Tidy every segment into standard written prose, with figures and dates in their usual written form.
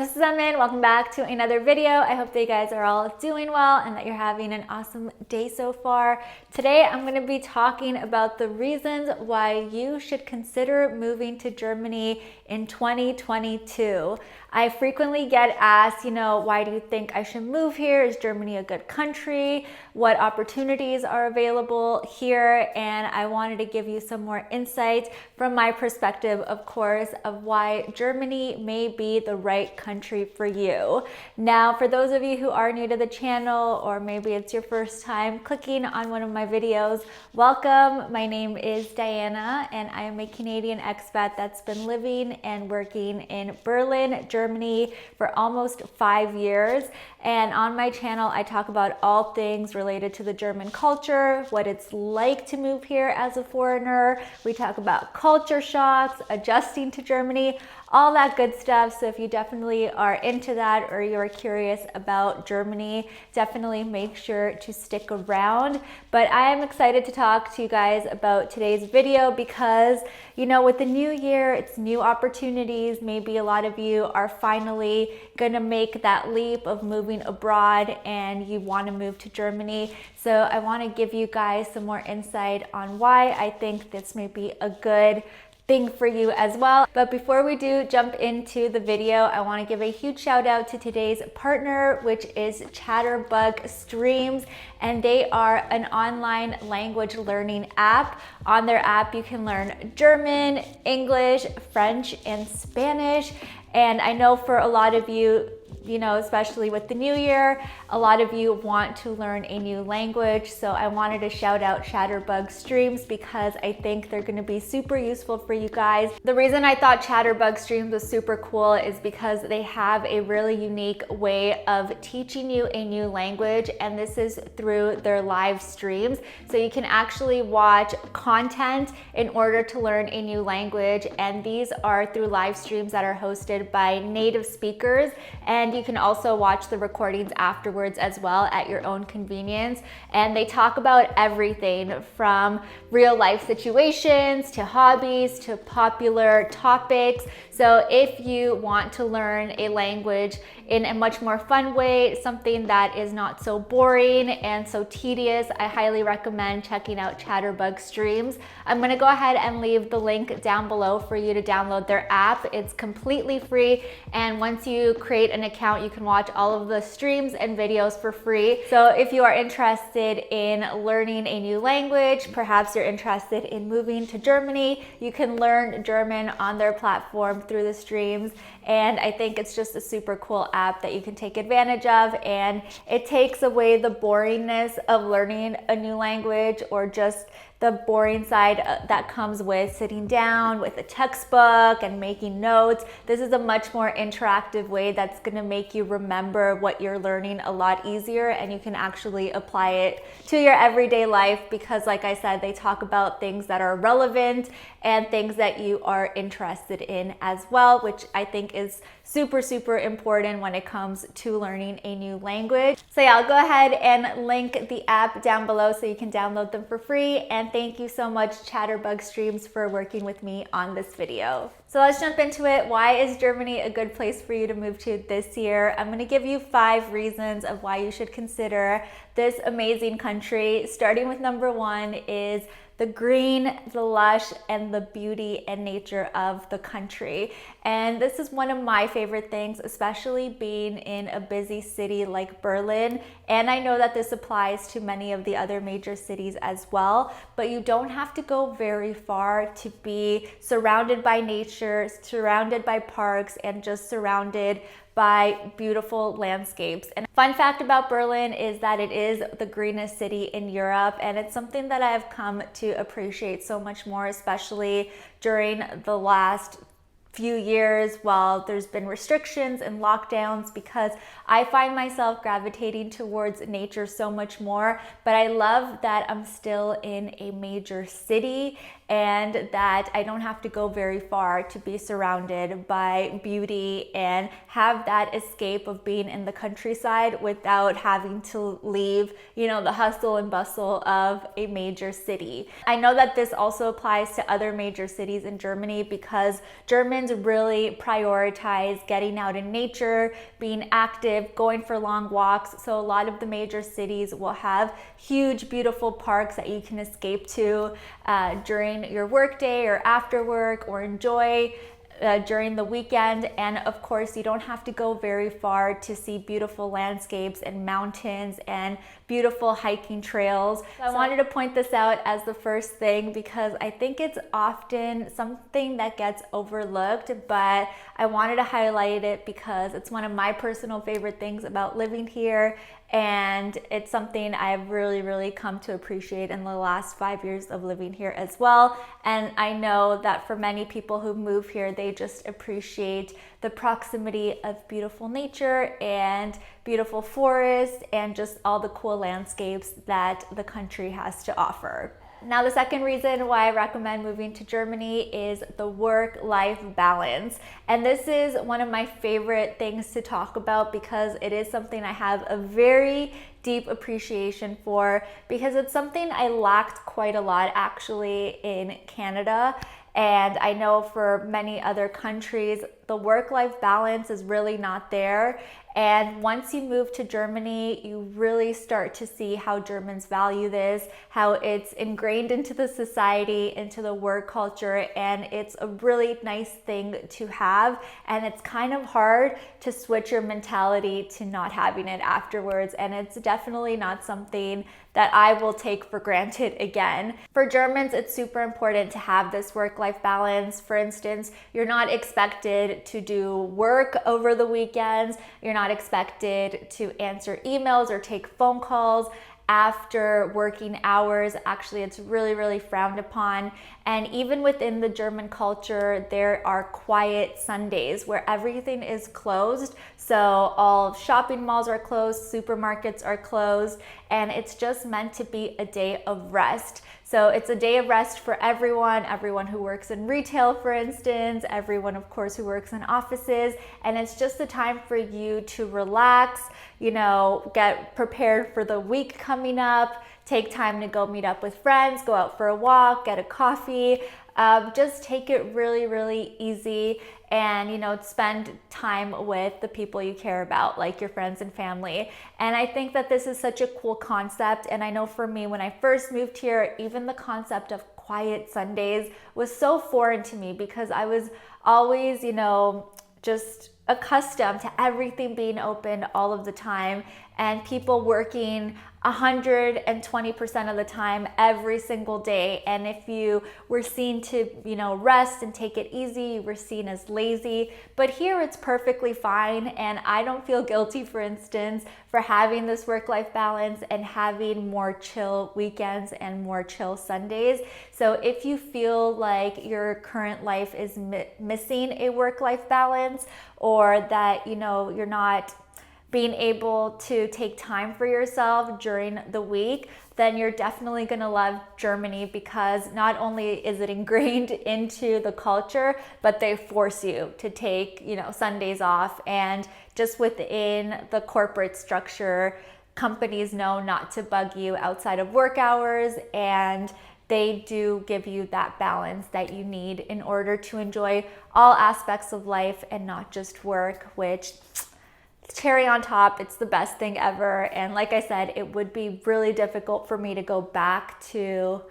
this is Emin. Welcome back to another video. I hope that you guys are all doing well and that you're having an awesome day so far. Today, I'm going to be talking about the reasons why you should consider moving to Germany in 2022. I frequently get asked, why do you think I should move here? Is Germany a good country? What opportunities are available here? And I wanted to give you some more insight from my perspective, of course, of why Germany may be the right country for you. Now, for those of you who are new to the channel, or maybe it's your first time clicking on one of my videos, welcome. My name is Diana, and I am a Canadian expat that's been living and working in Berlin, Germany for almost 5 years. And on my channel, I talk about all things related to the German culture, what it's like to move here as a foreigner. We talk about culture shocks, adjusting to Germany, all that good stuff. So if you definitely are into that or you're curious about Germany, definitely make sure to stick around. But I am excited to talk to you guys about today's video because, with the new year, it's new opportunities. Maybe a lot of you are finally gonna make that leap of moving abroad and you wanna move to Germany. So I wanna give you guys some more insight on why I think this may be a good thing for you as well. But before we do jump into the video, I want to give a huge shout out to today's partner, which is Chatterbug Streams, and they are an online language learning app. On their app, you can learn German, English, French, and Spanish. And I know for a lot of you, especially with the new year, a lot of you want to learn a new language. So I wanted to shout out Chatterbug Streams because I think they're going to be super useful for you guys. The reason I thought Chatterbug Streams was super cool is because they have a really unique way of teaching you a new language, and this is through their live streams. So you can actually watch content in order to learn a new language, and these are through live streams that are hosted by native speakers, and you can also watch the recordings afterwards as well at your own convenience. And they talk about everything from real life situations to hobbies to popular topics. So if you want to learn a language in a much more fun way, something that is not so boring and so tedious, I highly recommend checking out Chatterbug Streams. I'm going to go ahead and leave the link down below for you to download their app. It's completely free, and once you create an account, you can watch all of the streams and videos for free. So if you are interested in learning a new language, perhaps you're interested in moving to Germany, you can learn German on their platform through the streams. And I think it's just a super cool app that you can take advantage of, and it takes away the boringness of learning a new language, or just the boring side that comes with sitting down with a textbook and making notes. This is a much more interactive way that's gonna make you remember what you're learning a lot easier, and you can actually apply it to your everyday life because, like I said, they talk about things that are relevant and things that you are interested in as well, which I think is super, super important when it comes to learning a new language. So yeah, I'll go ahead and link the app down below so you can download them for free. And thank you so much, Chatterbug Streams, for working with me on this video. So let's jump into it. Why is Germany a good place for you to move to this year? I'm gonna give you 5 reasons of why you should consider this amazing country. Starting with number 1 is the green, the lush, and the beauty and nature of the country. And this is one of my favorite things, especially being in a busy city like Berlin. And I know that this applies to many of the other major cities as well, but you don't have to go very far to be surrounded by nature, surrounded by parks, and just surrounded by beautiful landscapes. And fun fact about Berlin is that it is the greenest city in Europe, and it's something that I have come to appreciate so much more, especially during the last few years while there's been restrictions and lockdowns, because I find myself gravitating towards nature so much more. But I love that I'm still in a major city and that I don't have to go very far to be surrounded by beauty and have that escape of being in the countryside without having to leave, the hustle and bustle of a major city. I know that this also applies to other major cities in Germany because German Germans really prioritize getting out in nature, being active, going for long walks. So a lot of the major cities will have huge, beautiful parks that you can escape to during your workday or after work, or enjoy during the weekend. And of course, you don't have to go very far to see beautiful landscapes and mountains and beautiful hiking trails. So I wanted to point this out as the first thing because I think it's often something that gets overlooked, but I wanted to highlight it because it's one of my personal favorite things about living here. And it's something I've really come to appreciate in the last 5 years of living here as well. And I know that for many people who move here, they just appreciate the proximity of beautiful nature and beautiful forests and just all the cool landscapes that the country has to offer. Now, the second reason why I recommend moving to Germany is the work-life balance. And this is one of my favorite things to talk about because it is something I have a very deep appreciation for, because it's something I lacked quite a lot actually in Canada. And I know for many other countries, the work-life balance is really not there. And once you move to Germany, you really start to see how Germans value this, how it's ingrained into the society, into the work culture, and it's a really nice thing to have. And it's kind of hard to switch your mentality to not having it afterwards. And it's definitely not something that I will take for granted again. For Germans, it's super important to have this work-life balance. For instance, you're not expected to do work over the weekends. You're not expected to answer emails or take phone calls after working hours. Actually, it's really frowned upon. And even within the German culture, there are quiet Sundays where everything is closed. So all shopping malls are closed, supermarkets are closed, and it's just meant to be a day of rest. So it's a day of rest for everyone who works in retail, for instance, everyone, of course, who works in offices. And it's just a time for you to relax, get prepared for the week coming up, take time to go meet up with friends, go out for a walk, get a coffee, just take it really easy, and spend time with the people you care about, like your friends and family. And I think that this is such a cool concept. And I know for me, when I first moved here, even the concept of quiet Sundays was so foreign to me because I was always, just accustomed to everything being open all of the time and people working 120% of the time every single day. And if you were seen to, rest and take it easy, you were seen as lazy. But here it's perfectly fine. And I don't feel guilty, for instance, for having this work-life balance and having more chill weekends and more chill Sundays. So if you feel like your current life is missing a work-life balance, or that, you're not being able to take time for yourself during the week, then you're definitely going to love Germany, because not only is it ingrained into the culture, but they force you to take, Sundays off. And just within the corporate structure, companies know not to bug you outside of work hours, and they do give you that balance that you need in order to enjoy all aspects of life and not just work, which, cherry on top, it's the best thing ever. And like I said, it would be really difficult for me to go back to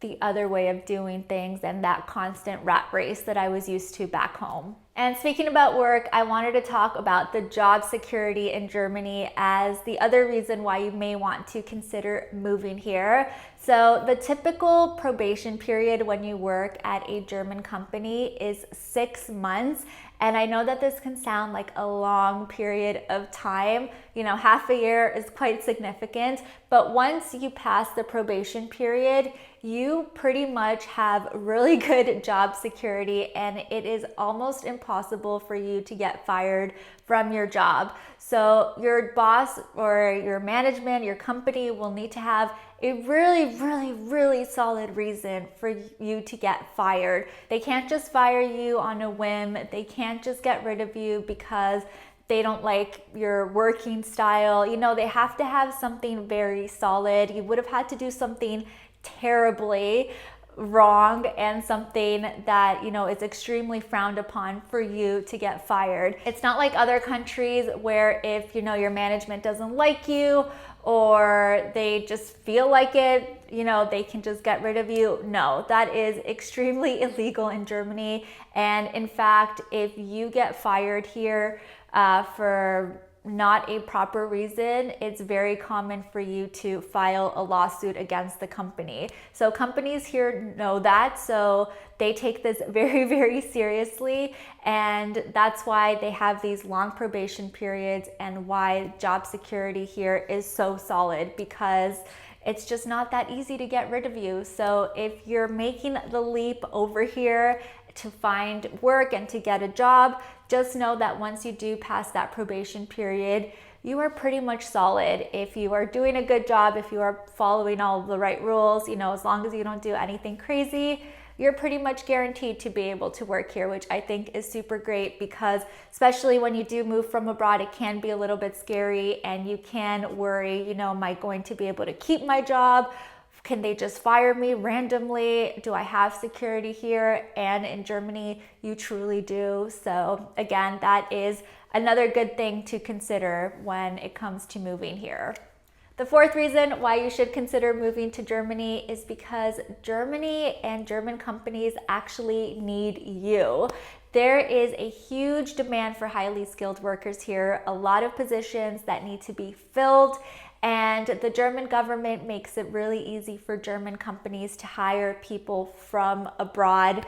the other way of doing things and that constant rat race that I was used to back home. And speaking about work, I wanted to talk about the job security in Germany as the other reason why you may want to consider moving here. So the typical probation period when you work at a German company is 6 months. And I know that this can sound like a long period of time. Half a year is quite significant. But once you pass the probation period, you pretty much have really good job security, and it is almost impossible for you to get fired from your job. So your boss or your management, your company will need to have a really solid reason for you to get fired. They can't just fire you on a whim. They can't just get rid of you because they don't like your working style. They have to have something very solid. You would have had to do something terribly wrong and something that, you know, is extremely frowned upon for you to get fired. It's not like other countries where if, you know, your management doesn't like you or they just feel like it, you know, they can just get rid of you. No, that is extremely illegal in Germany. And in fact, if you get fired here for not a proper reason, it's very common for you to file a lawsuit against the company. So companies here know that, so they take this very, very seriously, and that's why they have these long probation periods and why job security here is so solid, because it's just not that easy to get rid of you. So if you're making the leap over here to find work and to get a job, just know that once you do pass that probation period, you are pretty much solid. If you are doing a good job, if you are following all of the right rules, you know, as long as you don't do anything crazy, you're pretty much guaranteed to be able to work here, which I think is super great, because especially when you do move from abroad, it can be a little bit scary and you can worry, you know, am I going to be able to keep my job? Can they just fire me randomly? Do I have security here? And in Germany, you truly do. So again, that is another good thing to consider when it comes to moving here. The fourth reason why you should consider moving to Germany is because Germany and German companies actually need you. There is a huge demand for highly skilled workers here, a lot of positions that need to be filled, and the German government makes it really easy for German companies to hire people from abroad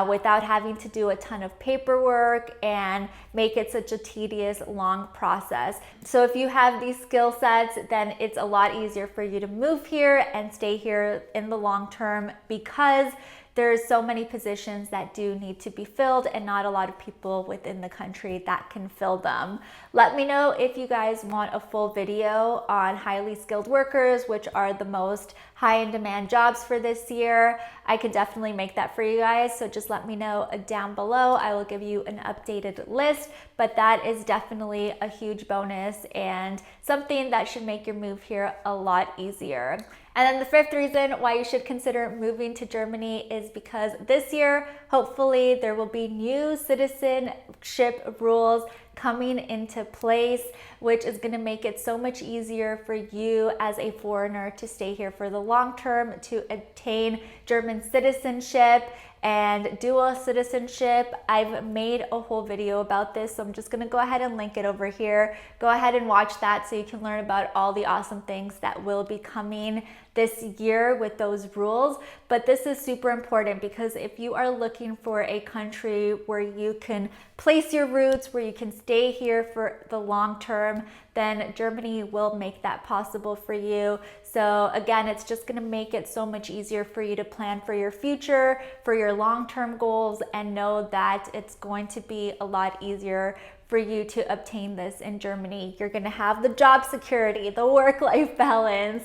without having to do a ton of paperwork and make it such a tedious, long process. So if you have these skill sets, then it's a lot easier for you to move here and stay here in the long term, because there's so many positions that do need to be filled and not a lot of people within the country that can fill them. Let me know if you guys want a full video on highly skilled workers, which are the most high in demand jobs for this year. I could definitely make that for you guys. So just let me know down below. I will give you an updated list, but that is definitely a huge bonus and something that should make your move here a lot easier. And then the fifth reason why you should consider moving to Germany is because this year, hopefully, there will be new citizenship rules coming into place, which is going to make it so much easier for you as a foreigner to stay here for the long term, to obtain German citizenship and dual citizenship. I've made a whole video about this, so I'm just gonna go ahead and link it over here. Go ahead and watch that so you can learn about all the awesome things that will be coming this year with those rules. But this is super important, because if you are looking for a country where you can place your roots, where you can stay here for the long term, then Germany will make that possible for you. So again, it's just gonna make it so much easier for you to plan for your future, for your long-term goals, and know that it's going to be a lot easier for you to obtain this in Germany. You're gonna have the job security, the work-life balance.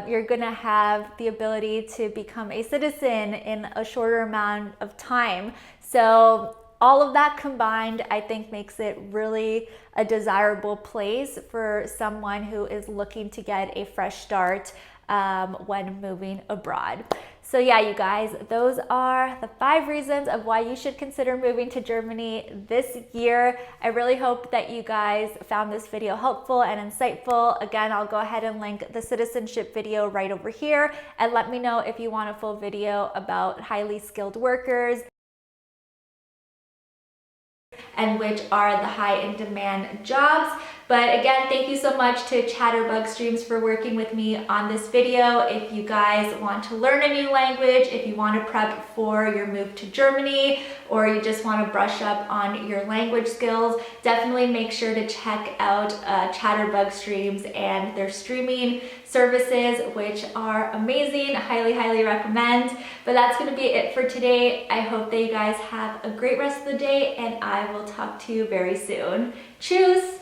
You're gonna have the ability to become a citizen in a shorter amount of time. So all of that combined, I think, makes it really a desirable place for someone who is looking to get a fresh start when moving abroad. So yeah, you guys, those are the 5 reasons of why you should consider moving to Germany this year. I really hope that you guys found this video helpful and insightful. Again, I'll go ahead and link the citizenship video right over here, and let me know if you want a full video about highly skilled workers and which are the high in demand jobs. But again, thank you so much to Chatterbug Streams for working with me on this video. If you guys want to learn a new language, if you want to prep for your move to Germany, or you just want to brush up on your language skills, definitely make sure to check out Chatterbug Streams and their streaming services, which are amazing. Highly, highly recommend. But that's going to be it for today. I hope that you guys have a great rest of the day, and I will talk to you very soon. Tschüss!